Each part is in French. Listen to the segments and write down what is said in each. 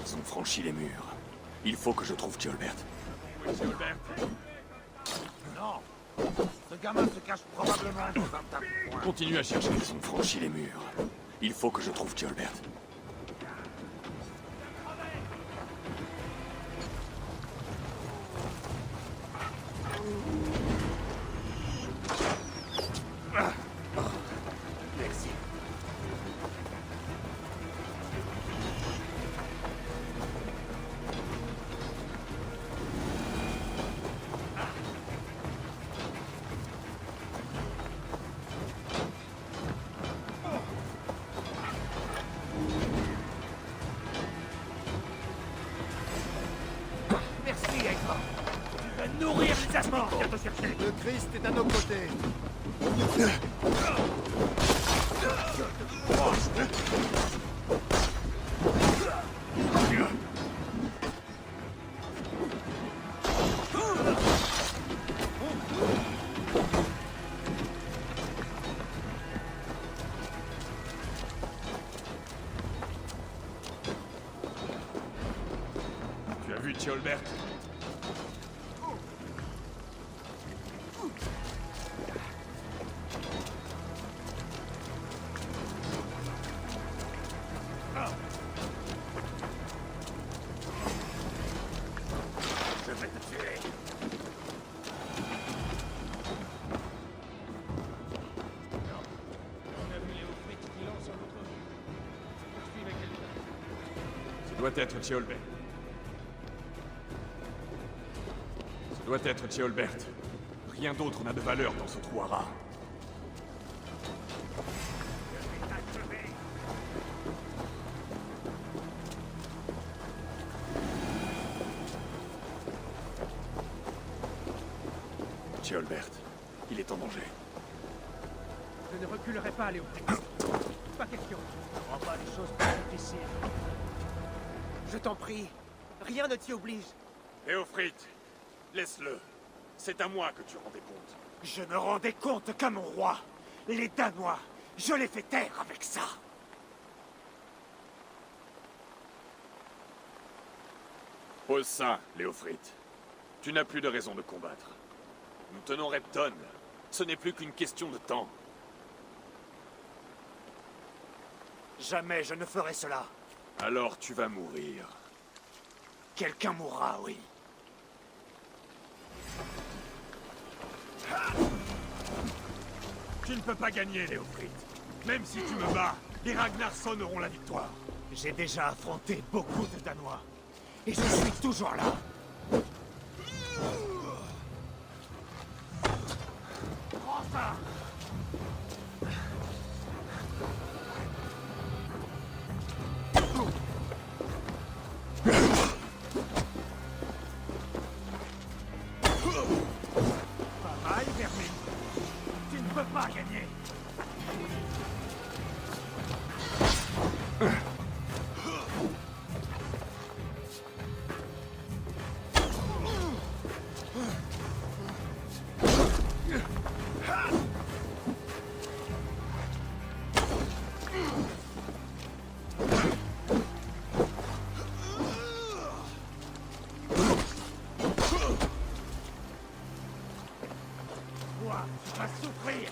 Ils ont franchi les murs. Il faut que je trouve Thiolbert. Oui, Thiolbert. Non. Ce gamin se cache probablement dans un tas de points. Continue à chercher. Ils ont franchi les murs. Il faut que je trouve Thiolbert. Merci. Merci, Aigre. Tu vas nourrir les asments. Viens te chercher. Le Christ est à nos côtés. Tu as vu Thiolbert? Je vais te tuer. Ce doit être Thiolbert. Ce doit être Thiolbert. Rien d'autre n'a de valeur dans ce trou à rats. Thiolbert, il est en danger. Je ne reculerai pas, Léofric. Pas question. Ne rends pas les choses plus difficiles. Je t'en prie. Rien ne t'y oblige. Léofrite, laisse-le. C'est à moi que tu rendais compte. Je ne rendais compte qu'à mon roi. Les Danois, je les fais taire avec ça. Pose ça, Léofrite. Tu n'as plus de raison de combattre. Nous tenons Repton. Ce n'est plus qu'une question de temps. Jamais je ne ferai cela. Alors tu vas mourir. Quelqu'un mourra, oui. Tu ne peux pas gagner, Léofrite. Même si tu me bats, les Ragnarsson auront la victoire. J'ai déjà affronté beaucoup de Danois. Et je suis toujours là. Prends ça! Pas mal, Vermine. Tu ne peux pas gagner. Toi, tu vas souffrir.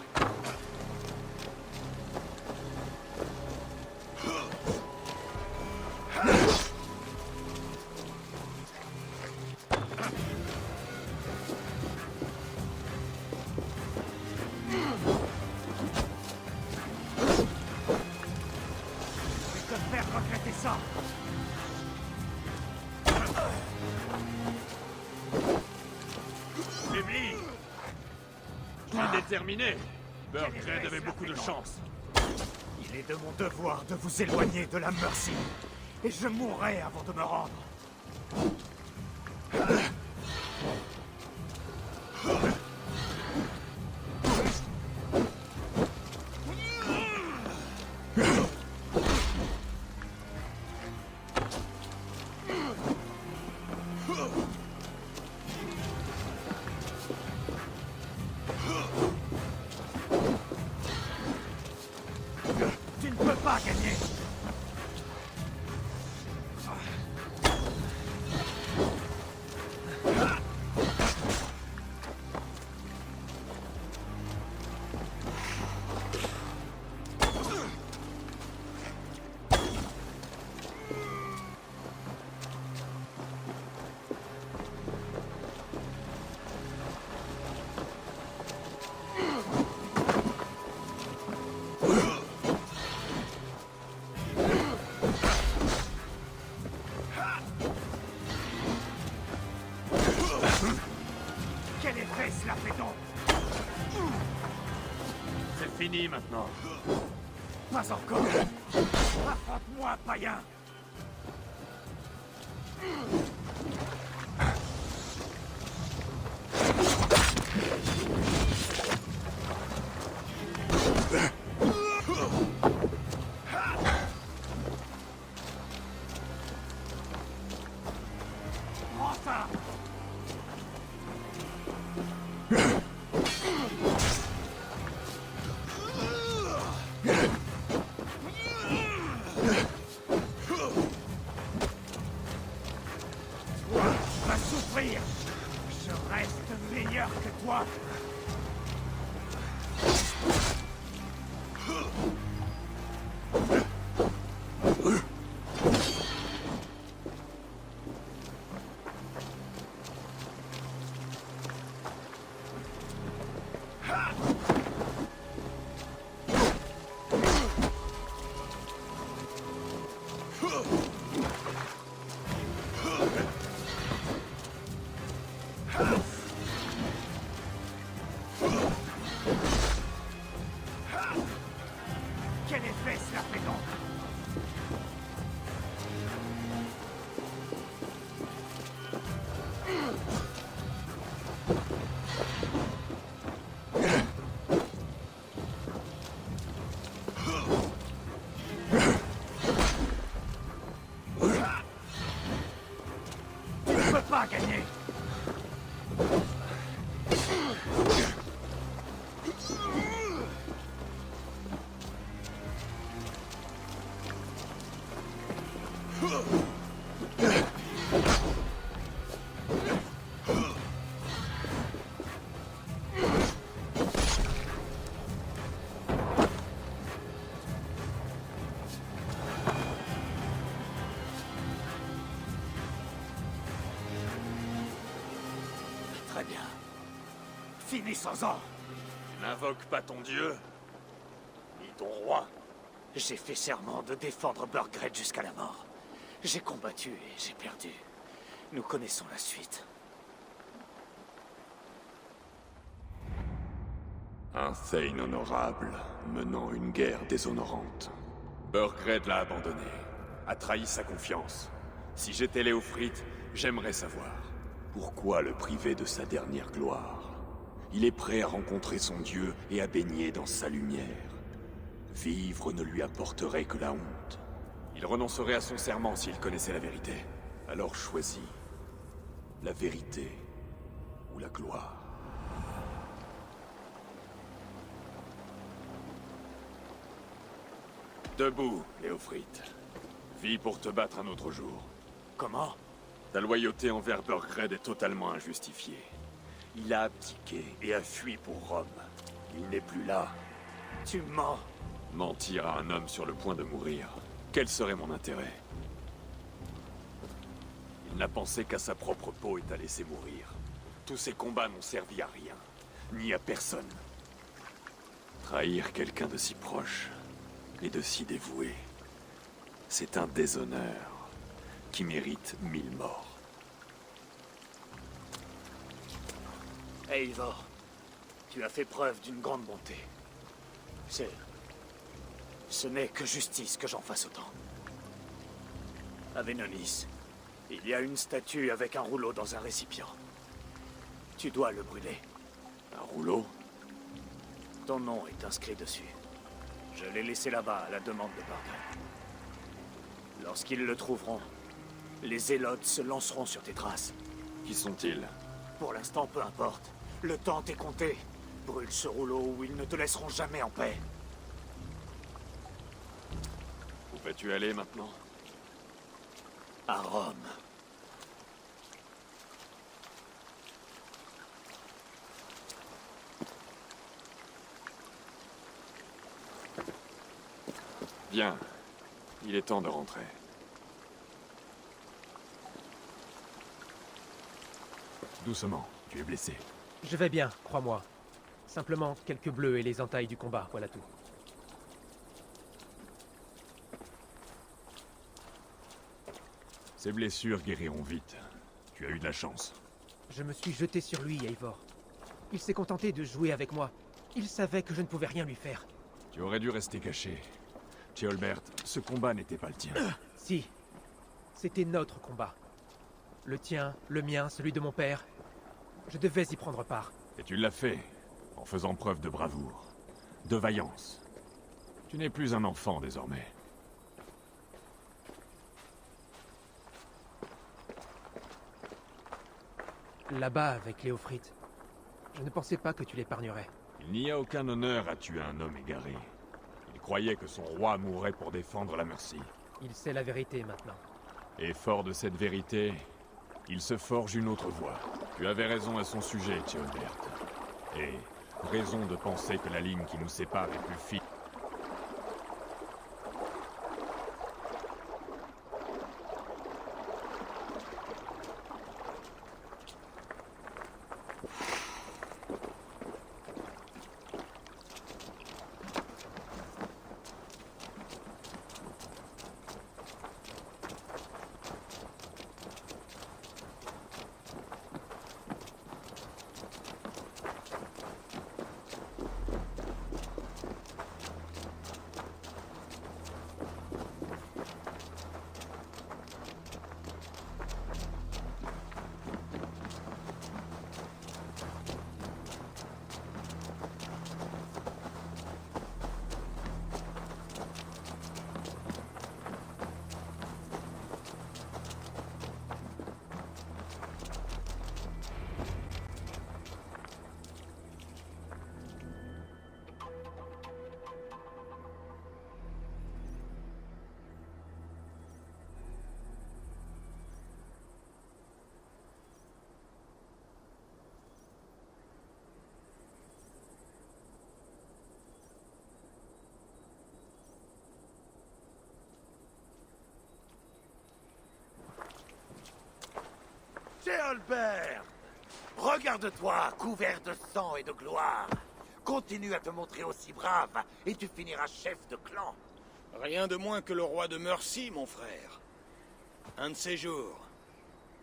Je vais te faire regretter ça. Faibli. Il est terminé. Burgred avait beaucoup de chance. Il est de mon devoir de vous éloigner de la Mercy. Et je mourrai avant de me rendre. pas gagner. Quel effet cela fait donc? C'est fini maintenant. Pas encore. Affronte-moi, païen. Prends ça. Toi, tu vas souffrir. Je reste meilleur que toi. Quel effet cela fait donc? Tu ne peux pas gagner. Très bien. Finissons-en. Tu n'invoques pas ton dieu, ni ton roi. J'ai fait serment de défendre Burgred jusqu'à la mort. J'ai combattu et j'ai perdu. Nous connaissons la suite. Un Thane honorable, menant une guerre déshonorante. Burgred l'a abandonné, a trahi sa confiance. Si j'étais Léofrite, j'aimerais savoir. Pourquoi le priver de sa dernière gloire? Il est prêt à rencontrer son dieu et à baigner dans sa lumière. Vivre ne lui apporterait que la honte. Il renoncerait à son serment s'il connaissait la vérité. Alors choisis la vérité ou la gloire. Debout, Léofrite. Vis pour te battre un autre jour. Comment? Ta loyauté envers Burgred est totalement injustifiée. Il a abdiqué et a fui pour Rome. Il n'est plus là. Tu mens. Mentir à un homme sur le point de mourir, quel serait mon intérêt? Il n'a pensé qu'à sa propre peau et t'a laissé mourir. Tous ces combats n'ont servi à rien, ni à personne. Trahir quelqu'un de si proche et de si dévoué, c'est un déshonneur qui mérite 1000 morts. Eivor, tu as fait preuve d'une grande bonté. Ce n'est que justice que j'en fasse autant. À Vénonis, il y a une statue avec un rouleau dans un récipient. Tu dois le brûler. Un rouleau? Ton nom est inscrit dessus. Je l'ai laissé là-bas à la demande de Burgred. Lorsqu'ils le trouveront, les Zélotes se lanceront sur tes traces. Qui sont-ils? Pour l'instant, peu importe. Le temps t'est compté. Brûle ce rouleau ou ils ne te laisseront jamais en paix. Où vas-tu aller maintenant? À Rome. Viens. Il est temps de rentrer. Doucement, tu es blessé. Je vais bien, crois-moi. Simplement quelques bleus et les entailles du combat, voilà tout. Ces blessures guériront vite. Tu as eu de la chance. Je me suis jeté sur lui, Eivor. Il s'est contenté de jouer avec moi. Il savait que je ne pouvais rien lui faire. Tu aurais dû rester caché. Ceolbert, ce combat n'était pas le tien. Si. C'était notre combat. Le tien, le mien, celui de mon père. Je devais y prendre part. Et tu l'as fait, en faisant preuve de bravoure, de vaillance. Tu n'es plus un enfant désormais. Là-bas, avec Léofrite, je ne pensais pas que tu l'épargnerais. Il n'y a aucun honneur à tuer un homme égaré. Il croyait que son roi mourrait pour défendre la Mercie. Il sait la vérité maintenant. Et fort de cette vérité, il se forge une autre voie. Tu avais raison à son sujet, Ceolbert. Et raison de penser que la ligne qui nous sépare est plus fine. Ceolbert! Regarde-toi, couvert de sang et de gloire. Continue à te montrer aussi brave, et tu finiras chef de clan. Rien de moins que le roi de Mercie, mon frère. Un de ces jours.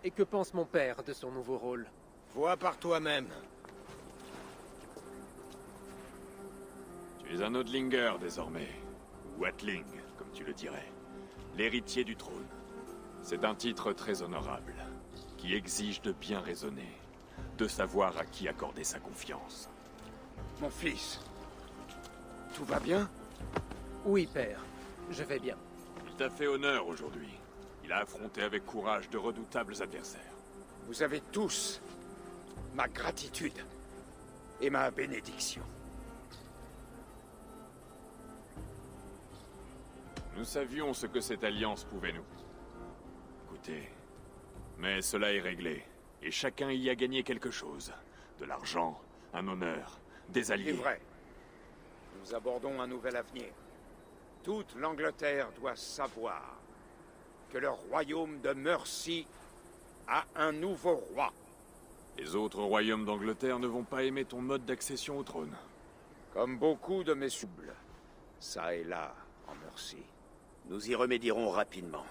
Et que pense mon père de son nouveau rôle? Vois par toi-même. Tu es un Odlinger désormais. Ou Atling, comme tu le dirais. L'héritier du trône. C'est un titre très honorable, qui exige de bien raisonner, de savoir à qui accorder sa confiance. Mon fils. Tout va bien? Oui, père. Je vais bien. Il t'a fait honneur aujourd'hui. Il a affronté avec courage de redoutables adversaires. Vous avez tous ma gratitude et ma bénédiction. Nous savions ce que cette alliance pouvait nous. Écoutez, mais cela est réglé, et chacun y a gagné quelque chose. De l'argent, un honneur, des C'est alliés. vrai. Nous abordons un nouvel avenir. Toute l'Angleterre doit savoir que le royaume de Mercie a un nouveau roi. Les autres royaumes d'Angleterre ne vont pas aimer ton mode d'accession au trône. Comme beaucoup de mes soubles, ça et là, en Mercie. Nous y remédierons rapidement.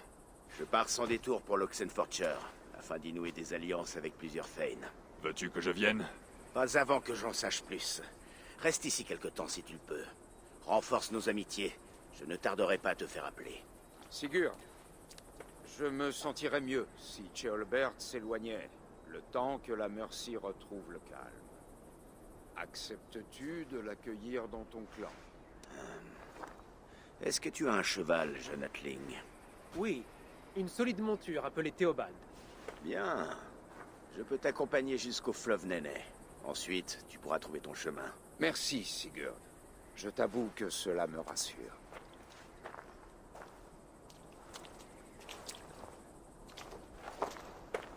Je pars sans détour pour l'Oxenfordshire, afin d'y nouer des alliances avec plusieurs Thane. Veux-tu que je vienne? Pas avant que j'en sache plus. Reste ici quelque temps si tu le peux. Renforce nos amitiés. Je ne tarderai pas à te faire appeler. Sigurd, je me sentirais mieux si Ceolbert s'éloignait, le temps que la Mercie retrouve le calme. Acceptes-tu de l'accueillir dans ton clan? Est-ce que tu as un cheval, jeune Atling? Oui. Une solide monture appelée Théobald. Bien. Je peux t'accompagner jusqu'au fleuve Néné. Ensuite, tu pourras trouver ton chemin. Merci, Sigurd. Je t'avoue que cela me rassure.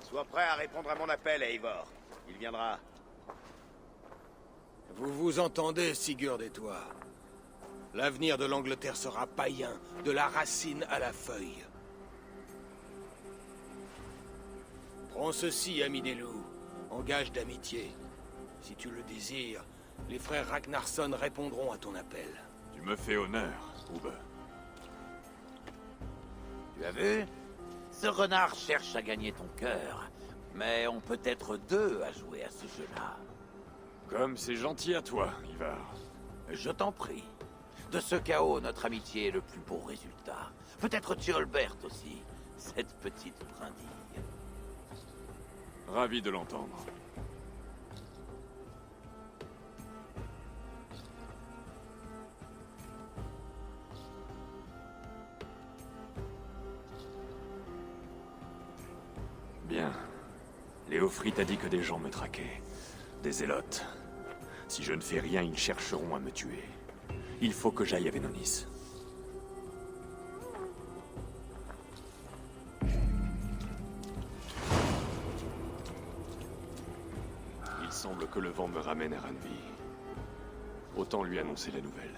Sois prêt à répondre à mon appel, Eivor. Il viendra. Vous vous entendez, Sigurd et toi? L'avenir de l'Angleterre sera païen, de la racine à la feuille. Prends ceci, ami des loups, en gage d'amitié. Si tu le désires, les frères Ragnarsson répondront à ton appel. Tu me fais honneur, Ubbe. Tu as vu? Ce renard cherche à gagner ton cœur. Mais on peut être deux à jouer à ce jeu-là. Comme c'est gentil à toi, Ivar. Je t'en prie. De ce chaos, notre amitié est le plus beau résultat. Peut-être Thiolbert aussi, cette petite brindille. Ravi de l'entendre. Bien. Léofrit a dit que des gens me traquaient. Des zélotes. Si je ne fais rien, ils chercheront à me tuer. Il faut que j'aille à Vénonis. Il semble que le vent me ramène à Randvi. Autant lui annoncer la nouvelle.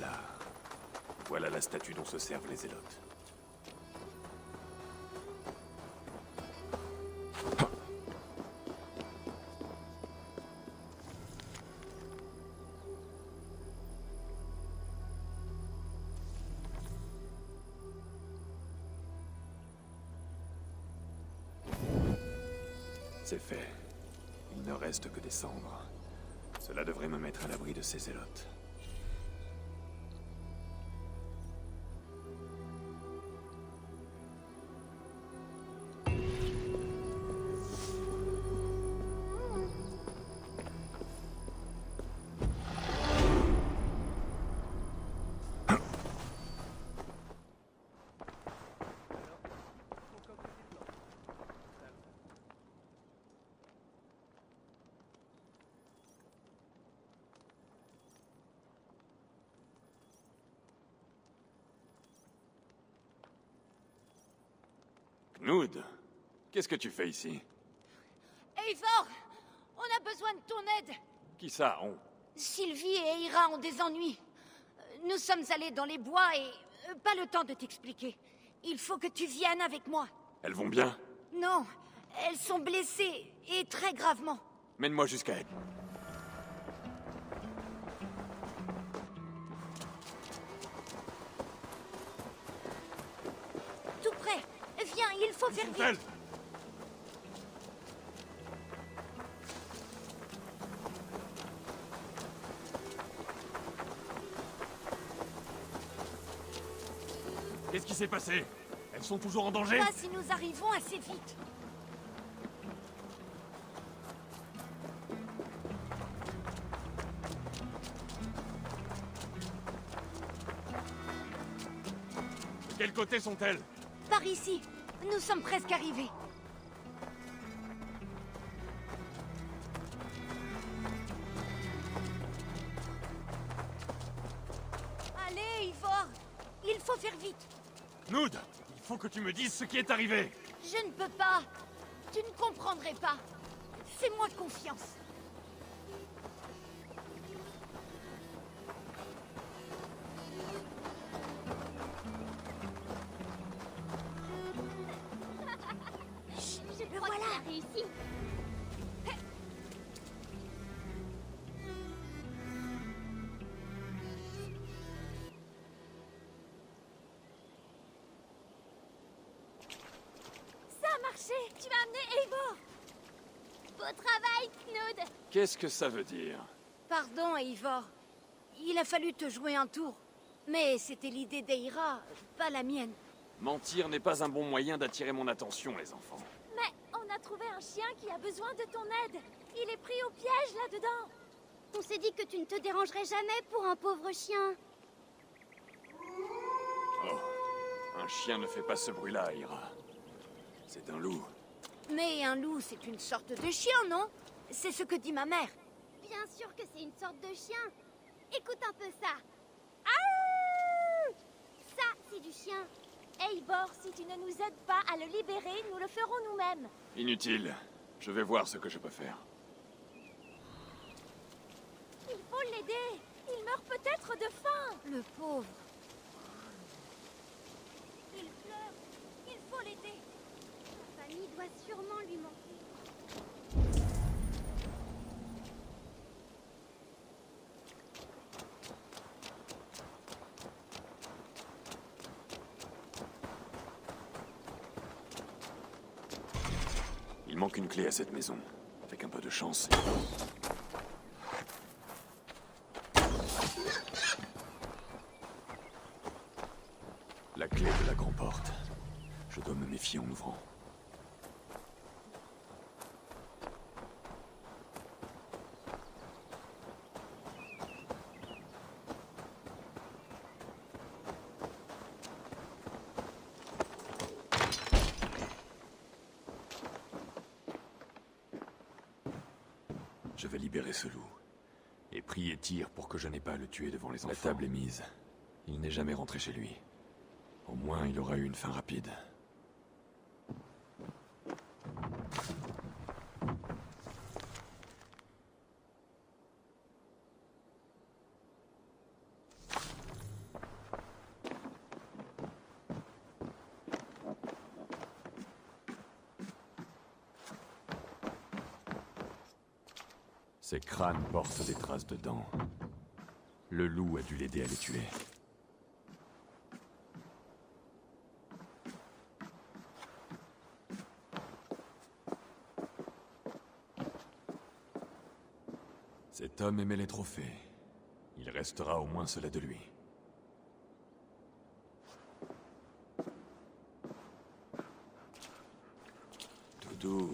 Là. Voilà la statue dont se servent les zélotes. C'est fait. Il ne reste que des cendres. Cela devrait me mettre à l'abri de ces zélotes. Knud, qu'est-ce que tu fais ici? Eivor, on a besoin de ton aide. Qui ça, on? Sylvie et Eira ont des ennuis. Nous sommes allés dans les bois et... pas le temps de t'expliquer. Il faut que tu viennes avec moi. Elles vont bien? Non, elles sont blessées, et très gravement. Mène-moi jusqu'à elle. Tout près. Viens, il faut faire Elle. vite. Qu'est-ce qui s'est passé? Elles sont toujours en danger? Pas si nous arrivons assez vite. De quel côté sont-elles? Par ici. Nous sommes presque arrivés. Allez, Eivor. Il faut faire vite. Knud, il faut que tu me dises ce qui est arrivé. Je ne peux pas. Tu ne comprendrais pas. Fais-moi confiance. Le voilà. Réussi. Ça a marché. Tu as amené Eivor. Beau travail, Knud. Qu'est-ce que ça veut dire? Pardon, Eivor. Il a fallu te jouer un tour. Mais c'était l'idée d'Eira, pas la mienne. Mentir n'est pas un bon moyen d'attirer mon attention, les enfants. Mais on a trouvé un chien qui a besoin de ton aide. Il est pris au piège là-dedans. On s'est dit que tu ne te dérangerais jamais pour un pauvre chien. Oh, un chien ne fait pas ce bruit-là, Ira. C'est un loup. Mais un loup, c'est une sorte de chien, non? C'est ce que dit ma mère. Bien sûr que c'est une sorte de chien. Écoute un peu ça. l'identité du chien. Eivor, si tu ne nous aides pas à le libérer, nous le ferons nous-mêmes. Inutile. Je vais voir ce que je peux faire. Il faut l'aider. Il meurt peut-être de faim. Le pauvre. Il pleure. Il faut l'aider. Sa famille doit sûrement lui manquer. Il manque une clé à cette maison. Avec un peu de chance. La clé de la grande porte. Je dois me méfier en ouvrant. Je vais libérer ce loup. Et prier Tyr pour que je n'ai pas à le tuer devant les enfants. La table est mise. Il n'est jamais rentré chez lui. Au moins, il aura eu une fin rapide. Ces crânes portent des traces de dents. Le loup a dû l'aider à les tuer. Cet homme aimait les trophées. Il restera au moins cela de lui. Doudou,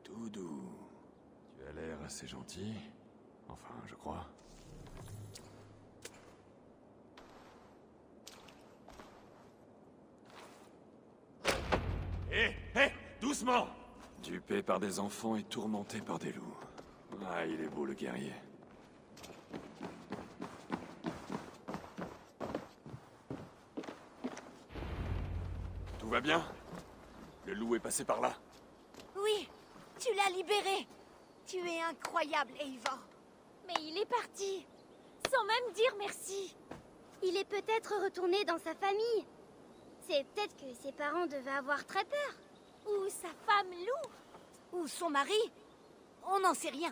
Doudou, tu as l'air assez gentil. Enfin, je crois. Hé, hé, doucement! Dupé par des enfants et tourmenté par des loups. Ah, il est beau le guerrier. Tout va bien? Le loup est passé par là? Oui, tu l'as libéré. Tu es incroyable, Eivor. Mais il est parti, sans même dire merci. Il est peut-être retourné dans sa famille. C'est peut-être que ses parents devaient avoir très peur. Ou sa femme loup. Ou son mari. On n'en sait rien.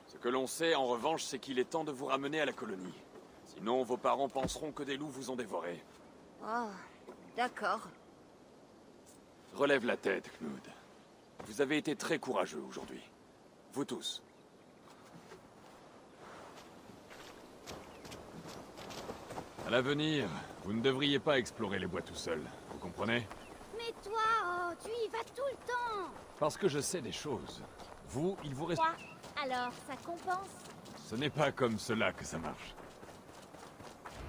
Ce que l'on sait, en revanche, c'est qu'il est temps de vous ramener à la colonie. Sinon, vos parents penseront que des loups vous ont dévoré. Oh, d'accord. Relève la tête, Knud. Vous avez été très courageux aujourd'hui. Vous tous. À l'avenir, vous ne devriez pas explorer les bois tout seul. Vous comprenez? Mais toi, oh, tu y vas tout le temps. Parce que je sais des choses. Vous, il vous reste... Quoi? Alors, ça compense? Ce n'est pas comme cela que ça marche.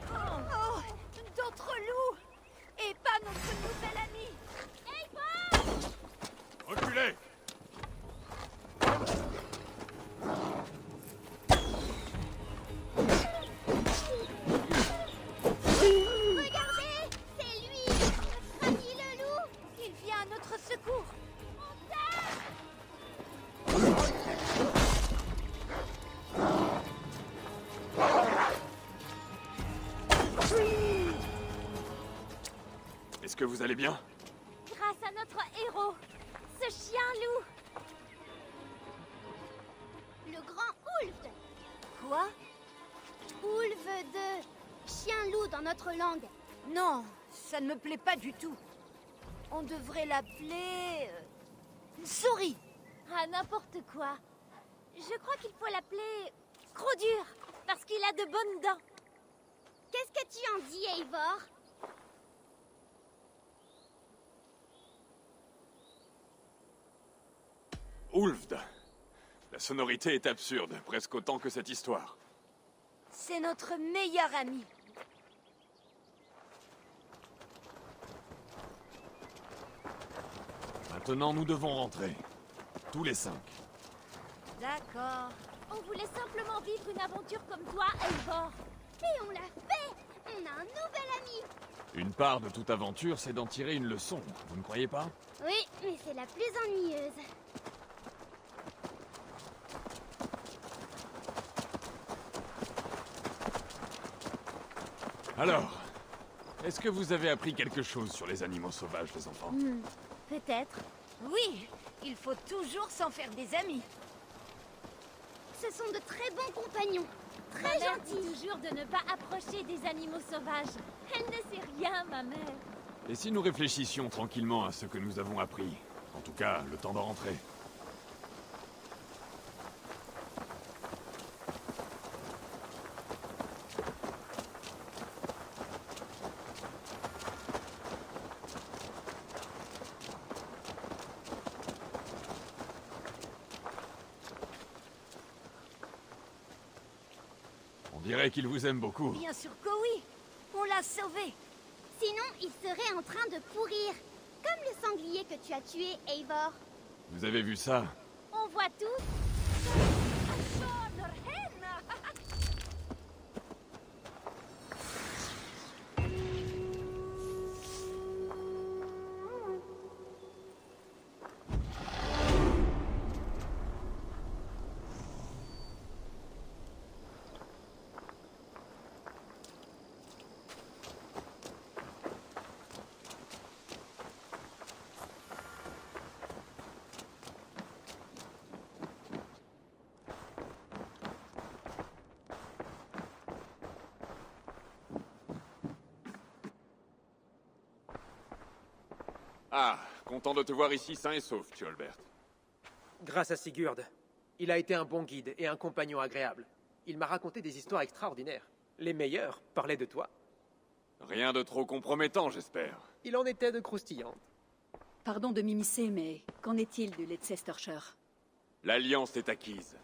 Oh, d'autres loups. Et pas notre nouvel ami. Eivor! Reculez! Regardez! C'est lui! Notre ami le loup! Il vient à notre secours. Est-ce que vous allez bien? Grâce à notre héros, ce chien-loup. Le grand Ulf. Quoi? Ulf de chien-loup dans notre langue. Non, ça ne me plaît pas du tout. On devrait l'appeler... Souris. Ah, n'importe quoi. Je crois qu'il faut l'appeler Crodur, parce qu'il a de bonnes dents. Qu'est-ce que tu en dis, Eivor? Ulfd. La sonorité est absurde, presque autant que cette histoire. C'est notre meilleur ami. Maintenant, nous devons rentrer. Tous les 5. D'accord. On voulait simplement vivre une aventure comme toi, Eivor. Et on l'a fait! On a un nouvel ami! Une part de toute aventure, c'est d'en tirer une leçon, vous ne croyez pas? Oui, mais c'est la plus ennuyeuse. Alors, est-ce que vous avez appris quelque chose sur les animaux sauvages, les enfants? Peut-être. Oui, il faut toujours s'en faire des amis. Ce sont de très bons compagnons. Très gentils. Toujours de ne pas approcher des animaux sauvages. Elle ne sait rien, ma mère. Et si nous réfléchissions tranquillement à ce que nous avons appris? En tout cas, le temps de rentrer. On dirait qu'il vous aime beaucoup. Bien sûr que oui. On l'a sauvé. Sinon, il serait en train de pourrir. Comme le sanglier que tu as tué, Eivor. Vous avez vu ça? On voit tous. Ah, content de te voir ici sain et sauf, Tuolbert. Grâce à Sigurd. Il a été un bon guide et un compagnon agréable. Il m'a raconté des histoires extraordinaires. Les meilleures parlaient de toi. Rien de trop compromettant, j'espère. Il en était de croustillantes. Pardon de m'immiscer, mais qu'en est-il du Leicestershire? L'Alliance est acquise.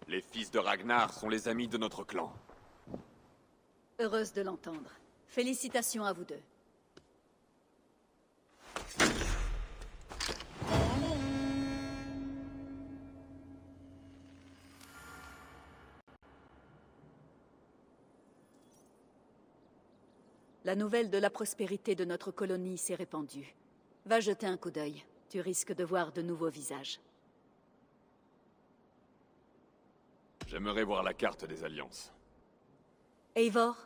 Les fils de Ragnar sont les amis de notre clan. Heureuse de l'entendre. Félicitations à vous deux. La nouvelle de la prospérité de notre colonie s'est répandue. Va jeter un coup d'œil. Tu risques de voir de nouveaux visages. J'aimerais voir la carte des alliances. Eivor,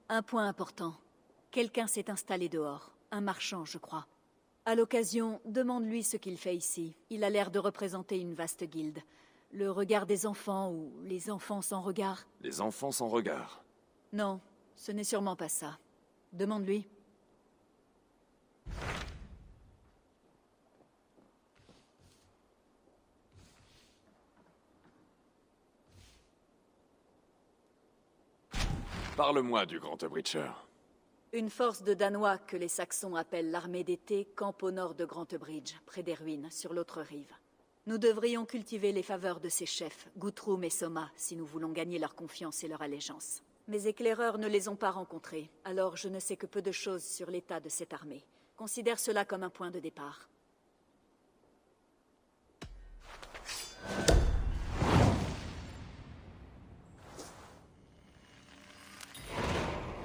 un point important. Quelqu'un s'est installé dehors. Un marchand, je crois. À l'occasion, demande-lui ce qu'il fait ici. Il a l'air de représenter une vaste guilde. Le regard des enfants ou les enfants sans regard? Les enfants sans regard. Non, ce n'est sûrement pas ça. Demande-lui. Parle-moi du Grand Breacher. Une force de Danois que les Saxons appellent l'armée d'été campe au nord de Grantebridge, près des ruines, sur l'autre rive. Nous devrions cultiver les faveurs de ses chefs, Guthrum et Soma, si nous voulons gagner leur confiance et leur allégeance. Mes éclaireurs ne les ont pas rencontrés, alors je ne sais que peu de choses sur l'état de cette armée. Considère cela comme un point de départ.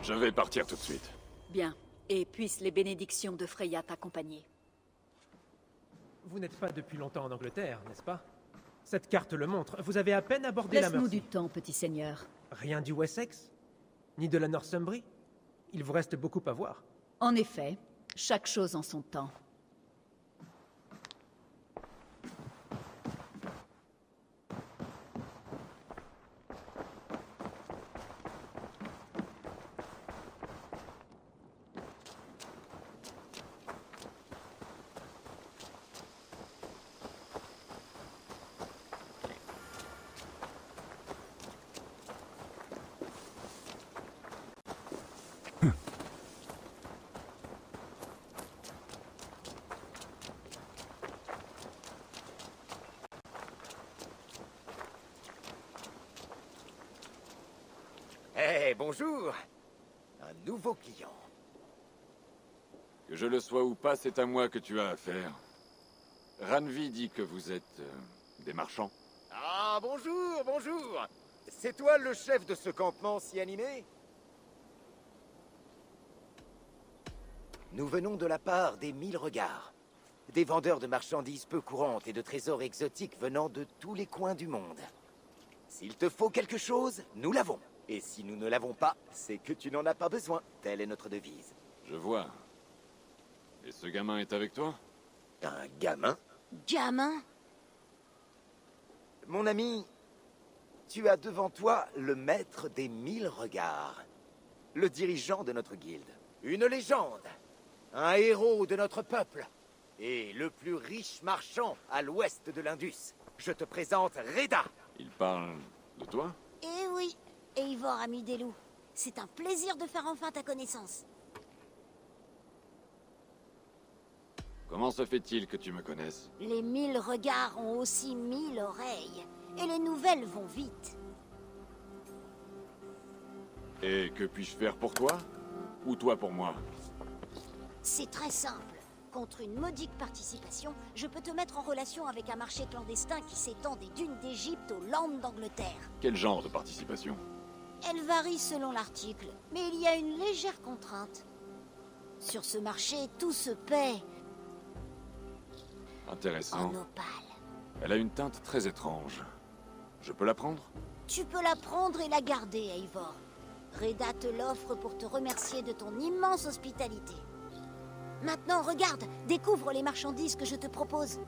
Je vais partir tout de suite. Bien. Et puissent les bénédictions de Freya t'accompagner. Vous n'êtes pas depuis longtemps en Angleterre, n'est-ce pas? Cette carte le montre. Vous avez à peine abordé la Laisse-nous Mercie. du temps, petit seigneur. Rien du Wessex? Ni de la Northumbrie? Il vous reste beaucoup à voir. En effet, chaque chose en son temps. Eh, bonjour. Un nouveau client. Que je le sois ou pas, c'est à moi que tu as affaire. Ranvi dit que vous êtes... des marchands. Ah, bonjour, bonjour. C'est toi le chef de ce campement si animé? Nous venons de la part des 1000 regards. Des vendeurs de marchandises peu courantes et de trésors exotiques venant de tous les coins du monde. S'il te faut quelque chose, nous l'avons. Et si nous ne l'avons pas, c'est que tu n'en as pas besoin. Telle est notre devise. Je vois. Et ce gamin est avec toi? Un gamin? Gamin? Mon ami, tu as devant toi le maître des 1000 regards. Le dirigeant de notre guilde. Une légende. Un héros de notre peuple. Et le plus riche marchand à l'ouest de l'Indus. Je te présente Reda. Il parle de toi? Eh oui, Eivor, ami des loups. C'est un plaisir de faire enfin ta connaissance. Comment se fait-il que tu me connaisses? Les 1000 regards ont aussi 1000 oreilles. Et les nouvelles vont vite. Et que puis-je faire pour toi? Ou toi pour moi? C'est très simple. Contre une modique participation, je peux te mettre en relation avec un marché clandestin qui s'étend des dunes d'Égypte aux Landes d'Angleterre. Quel genre de participation? Elle varie selon l'article, mais il y a une légère contrainte. Sur ce marché, tout se paie Intéressant. en opale. Elle a une teinte très étrange. Je peux la prendre? Tu peux la prendre et la garder, Eivor. Reda te l'offre pour te remercier de ton immense hospitalité. Maintenant, regarde, découvre les marchandises que je te propose.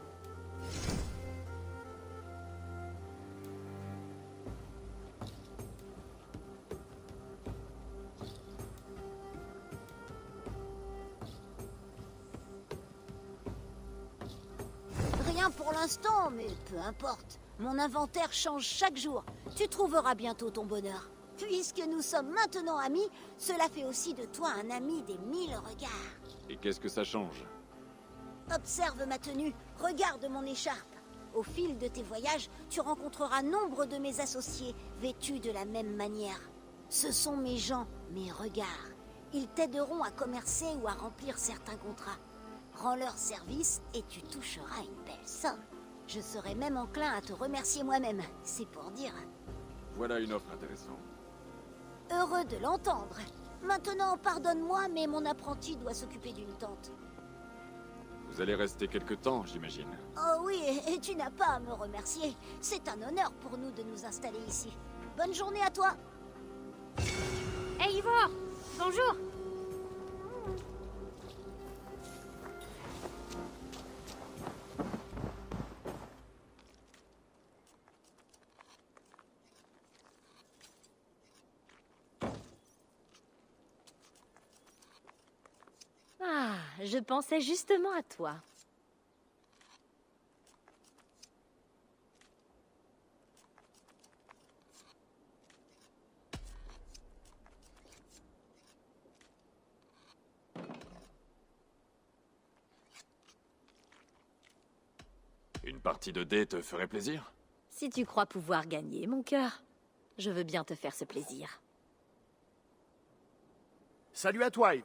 Rien pour l'instant, mais peu importe. Mon inventaire change chaque jour. Tu trouveras bientôt ton bonheur. Puisque nous sommes maintenant amis, cela fait aussi de toi un ami des 1000 regards. Et qu'est-ce que ça change? Observe ma tenue, regarde mon écharpe. Au fil de tes voyages, tu rencontreras nombre de mes associés, vêtus de la même manière. Ce sont mes gens, mes regards. Ils t'aideront à commercer ou à remplir certains contrats. Rends-leur service et tu toucheras une belle somme. Je serai même enclin à te remercier moi-même, c'est pour dire. Voilà une offre intéressante. Heureux de l'entendre. Maintenant, pardonne-moi, mais mon apprenti doit s'occuper d'une tente. Vous allez rester quelque temps, j'imagine. Oh oui, et tu n'as pas à me remercier. C'est un honneur pour nous de nous installer ici. Bonne journée à toi. Hey Eivor, bonjour. Ah, je pensais justement à toi. Une partie de dés te ferait plaisir? Si tu crois pouvoir gagner, mon cœur, je veux bien te faire ce plaisir. Salut à toi, Yves.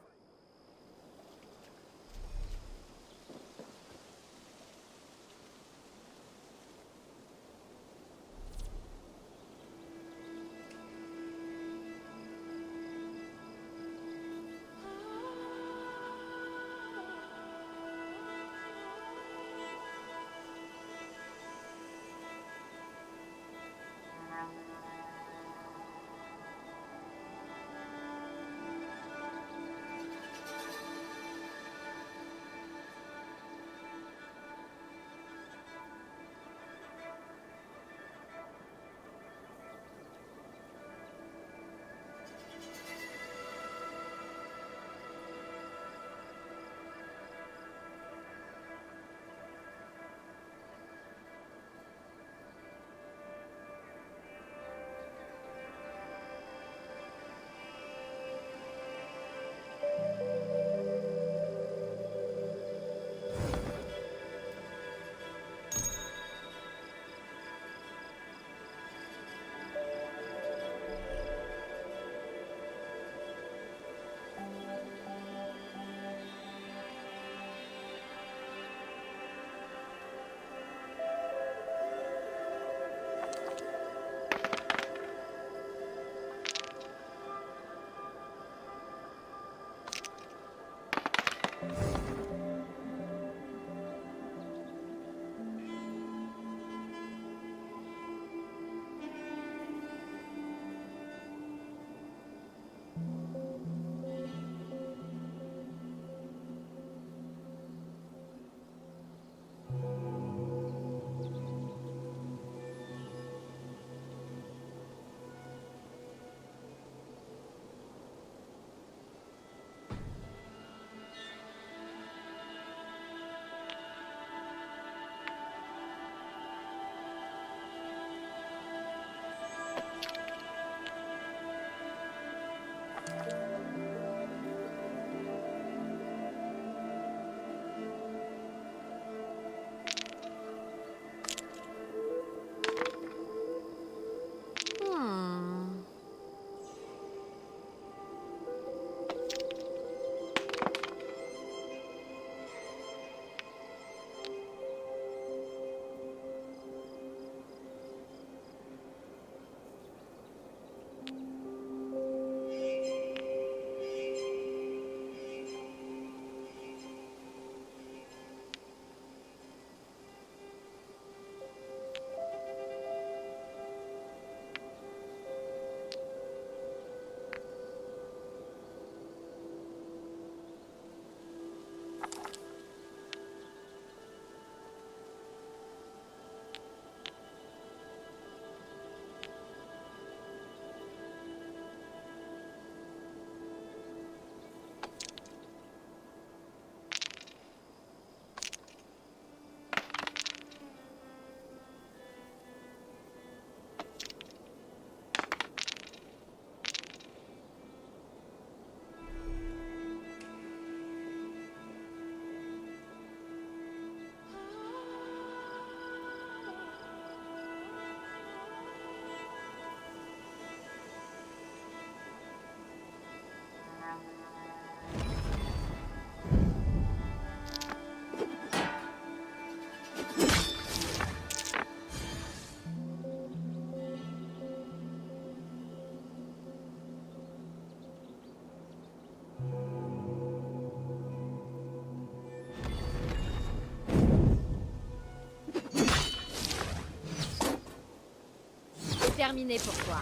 terminé pour toi.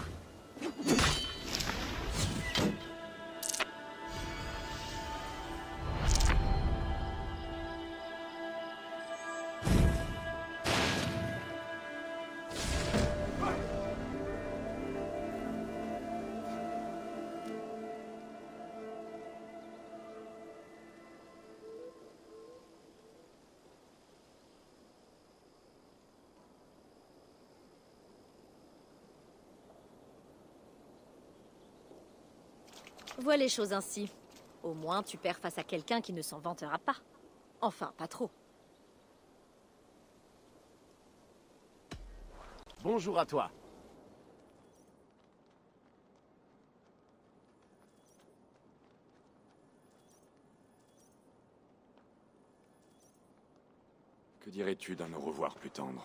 Vois les choses ainsi. Au moins, tu perds face à quelqu'un qui ne s'en vantera pas. Enfin, pas trop. Bonjour à toi. Que dirais-tu d'un au revoir plus tendre?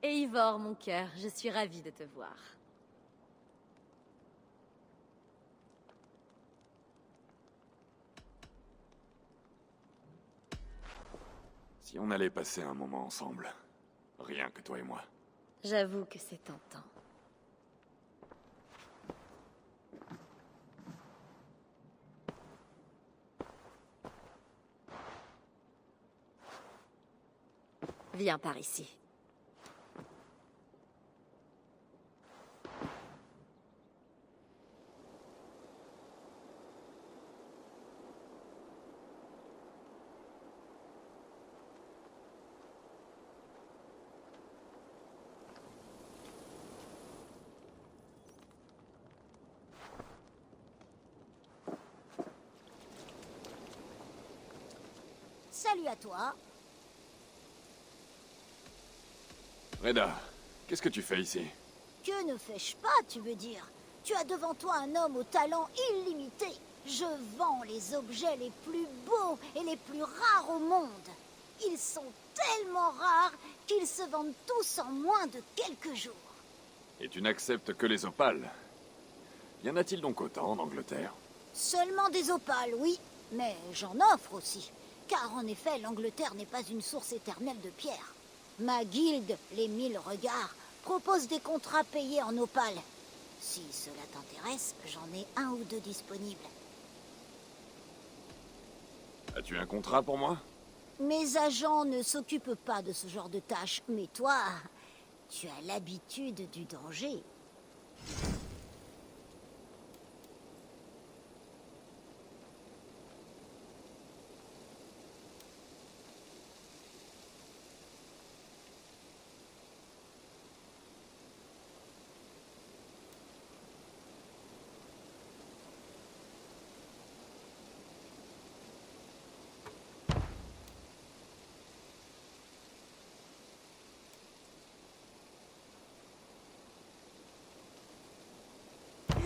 Et Ivor, mon cœur, je suis ravie de te voir. Si on allait passer un moment ensemble. Rien que toi et moi. J'avoue que c'est tentant. Viens par ici. Salut à toi. Reda, qu'est-ce que tu fais ici? Que ne fais-je pas, tu veux dire? Tu as devant toi un homme au talent illimité. Je vends les objets les plus beaux et les plus rares au monde. Ils sont tellement rares qu'ils se vendent tous en moins de quelques jours. Et tu n'acceptes que les opales? Y en a-t-il donc autant en Angleterre? Seulement des opales, oui, mais j'en offre aussi. Car en effet, l'Angleterre n'est pas une source éternelle de pierres. Ma guilde, les 1000 regards, propose des contrats payés en opales. Si cela t'intéresse, j'en ai 1 ou 2 disponibles. As-tu un contrat pour moi? Mes agents ne s'occupent pas de ce genre de tâches, mais toi, tu as l'habitude du danger.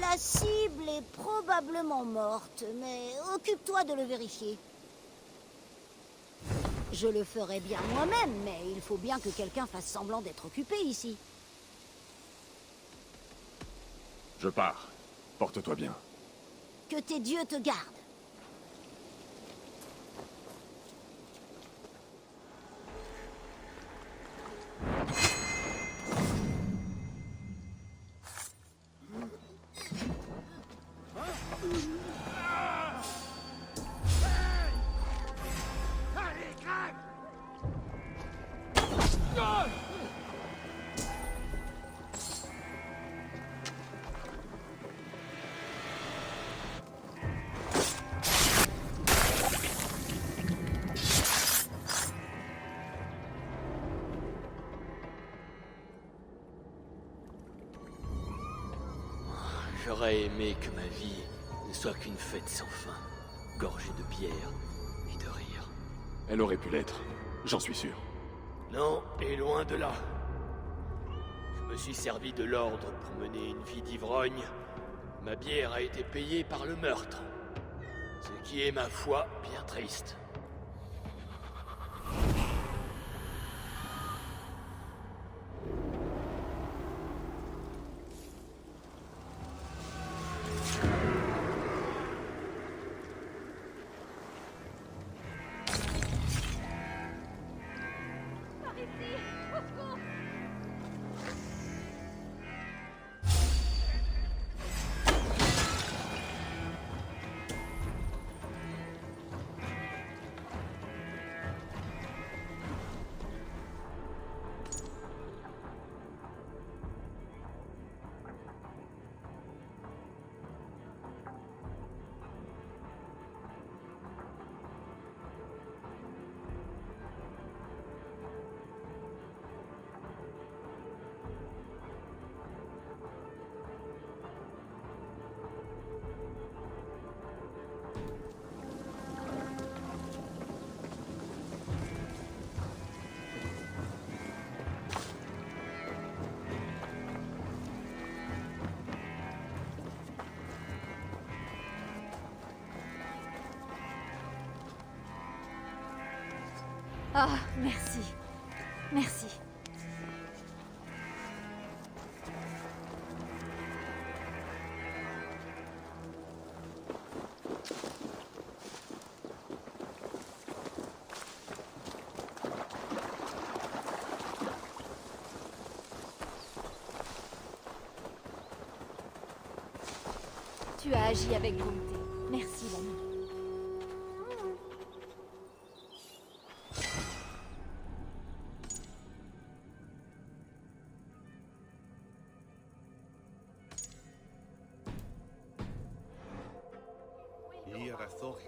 La cible est probablement morte, mais occupe-toi de le vérifier. Je le ferai bien moi-même, mais il faut bien que quelqu'un fasse semblant d'être occupé ici. Je pars. Porte-toi bien. Que tes dieux te gardent. J'aurais aimé que ma vie ne soit qu'une fête sans fin, gorgée de bière et de rire. Elle aurait pu l'être, j'en suis sûr. Non, et loin de là. Je me suis servi de l'ordre pour mener une vie d'ivrogne. Ma bière a été payée par le meurtre. Ce qui est, ma foi, bien triste. Ah, merci. Merci. Tu as agi avec bonté. Merci, l'ami. Hier a thoche.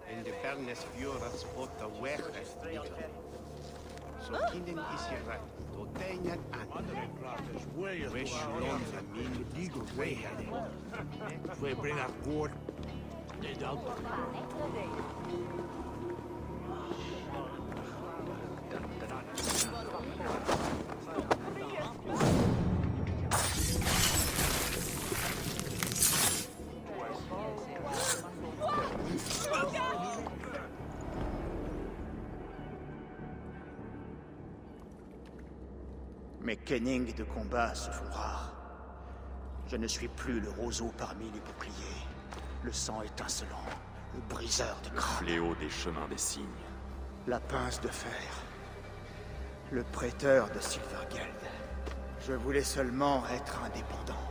En de bernes fioras pot de weg estriten. Zo kinden is je rat. Tot tenjan aan. Wees lon van min digo weheden. We brengen koord. Dit al. Mes kennings de combat se font rares. Je ne suis plus le roseau parmi les boucliers. Le sang étincelant, le briseur de crâne. Fléau des chemins des cygnes. La pince de fer. Le prêteur de Silvergeld. Je voulais seulement être indépendant.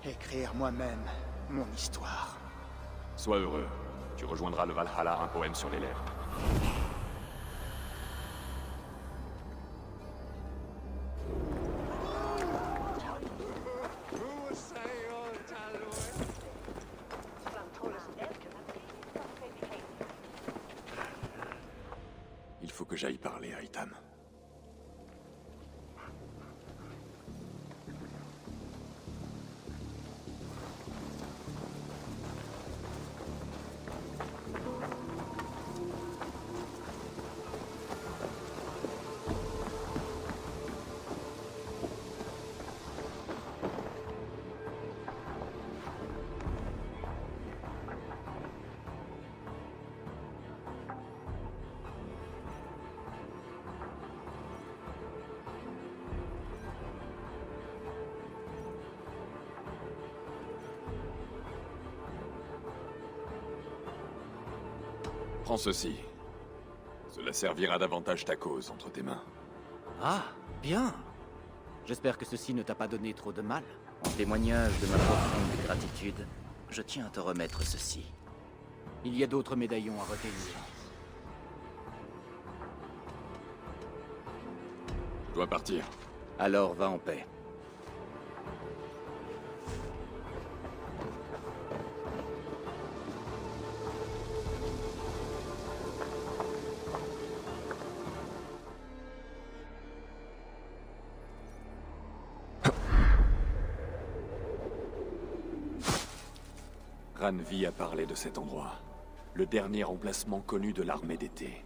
Écrire moi-même mon histoire. Sois heureux. Tu rejoindras le Valhalla, un poème sur les lèvres. Il faut que j'aille parler à Ethan. Prends ceci. Cela servira davantage ta cause entre tes mains. Ah, bien. J'espère que ceci ne t'a pas donné trop de mal. En témoignage de ma profonde gratitude, je tiens à te remettre ceci. Il y a d'autres médaillons à retenir. Je dois partir. Alors va en paix. Ranvi a parlé de cet endroit. Le dernier emplacement connu de l'armée d'été.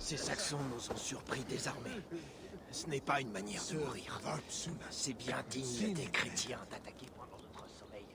Ces Saxons nous ont surpris désarmés. Ce n'est pas une manière de mourir. C'est bien digne des chrétiens d'attaquer pendant notre sommeil.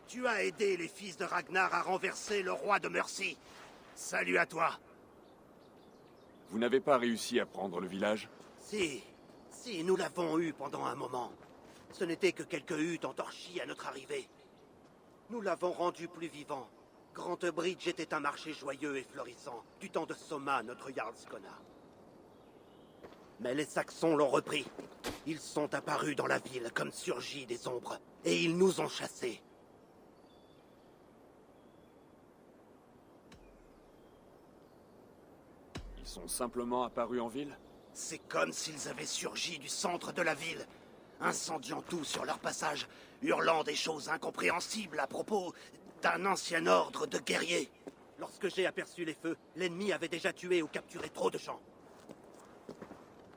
Tu as aidé les fils de Ragnar à renverser le roi de Mercy. Salut à toi. Vous n'avez pas réussi à prendre le village? Si, nous l'avons eu pendant un moment. Ce n'était que quelques huttes entorchies à notre arrivée. Nous l'avons rendu plus vivant. Grant Bridge était un marché joyeux et florissant, du temps de Soma, notre Jarlskona. Mais les Saxons l'ont repris. Ils sont apparus dans la ville comme surgis des ombres, et ils nous ont chassés. Ils sont simplement apparus en ville? C'est comme s'ils avaient surgi du centre de la ville, incendiant tout sur leur passage, hurlant des choses incompréhensibles à propos d'un ancien ordre de guerriers. Lorsque j'ai aperçu les feux, l'ennemi avait déjà tué ou capturé trop de gens.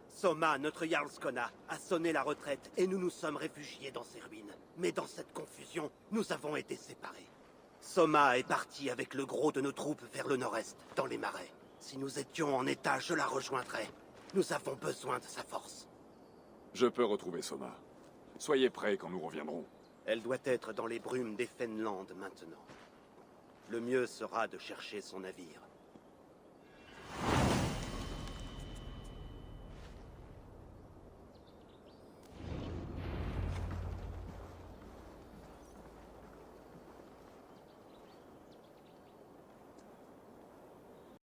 Soma, notre Jarlskona, a sonné la retraite et nous nous sommes réfugiés dans ces ruines. Mais dans cette confusion, nous avons été séparés. Soma est parti avec le gros de nos troupes vers le nord-est, dans les marais. Si nous étions en état, je la rejoindrais. Nous avons besoin de sa force. Je peux retrouver Soma. Soyez prêts quand nous reviendrons. Elle doit être dans les brumes des Fenland maintenant. Le mieux sera de chercher son navire.